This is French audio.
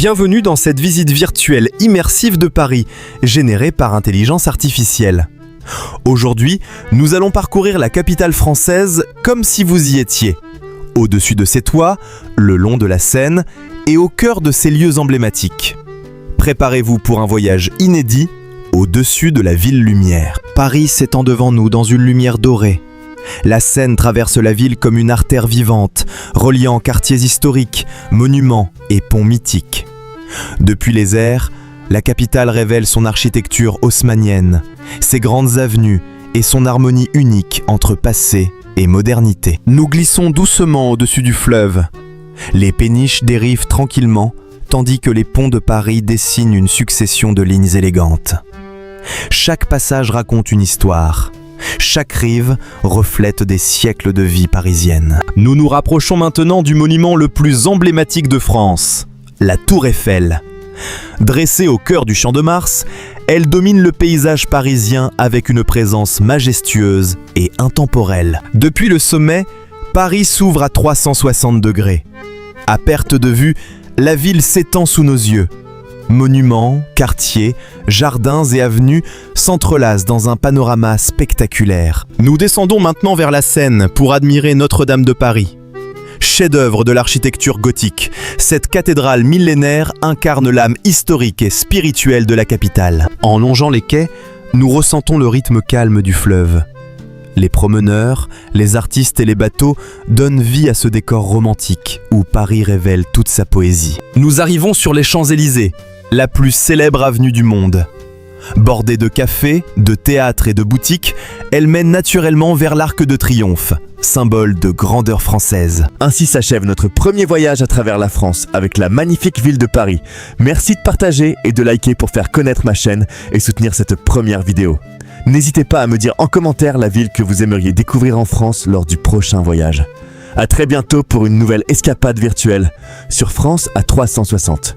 Bienvenue dans cette visite virtuelle immersive de Paris, générée par intelligence artificielle. Aujourd'hui, nous allons parcourir la capitale française comme si vous y étiez. Au-dessus de ses toits, le long de la Seine et au cœur de ses lieux emblématiques. Préparez-vous pour un voyage inédit au-dessus de la ville lumière. Paris s'étend devant nous dans une lumière dorée. La Seine traverse la ville comme une artère vivante, reliant quartiers historiques, monuments et ponts mythiques. Depuis les airs, la capitale révèle son architecture haussmannienne, ses grandes avenues et son harmonie unique entre passé et modernité. Nous glissons doucement au-dessus du fleuve. Les péniches dérivent tranquillement, tandis que les ponts de Paris dessinent une succession de lignes élégantes. Chaque passage raconte une histoire. Chaque rive reflète des siècles de vie parisienne. Nous nous rapprochons maintenant du monument le plus emblématique de France, la Tour Eiffel. Dressée au cœur du Champ de Mars, elle domine le paysage parisien avec une présence majestueuse et intemporelle. Depuis le sommet, Paris s'ouvre à 360 degrés. À perte de vue, la ville s'étend sous nos yeux. Monuments, quartiers, jardins et avenues s'entrelacent dans un panorama spectaculaire. Nous descendons maintenant vers la Seine pour admirer Notre-Dame de Paris. Chef-d'œuvre de l'architecture gothique, cette cathédrale millénaire incarne l'âme historique et spirituelle de la capitale. En longeant les quais, nous ressentons le rythme calme du fleuve. Les promeneurs, les artistes et les bateaux donnent vie à ce décor romantique où Paris révèle toute sa poésie. Nous arrivons sur les Champs-Élysées, la plus célèbre avenue du monde. Bordée de cafés, de théâtres et de boutiques, elle mène naturellement vers l'Arc de Triomphe, symbole de grandeur française. Ainsi s'achève notre premier voyage à travers la France avec la magnifique ville de Paris. Merci de partager et de liker pour faire connaître ma chaîne et soutenir cette première vidéo. N'hésitez pas à me dire en commentaire la ville que vous aimeriez découvrir en France lors du prochain voyage. À très bientôt pour une nouvelle escapade virtuelle sur France à 360.